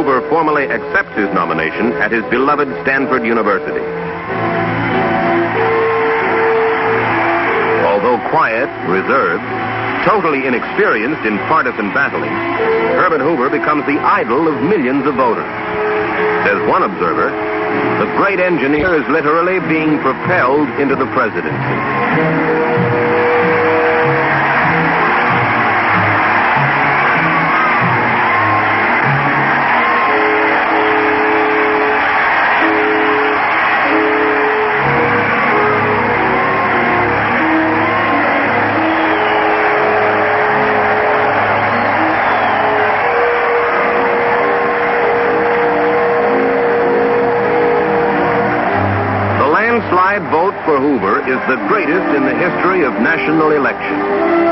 Hoover formally accepts his nomination at his beloved Stanford University. Although quiet, reserved, totally inexperienced in partisan battling, Herbert Hoover becomes the idol of millions of voters. Says one observer, the great engineer is literally being propelled into the presidency. Landslide vote for Hoover is the greatest in the history of national elections.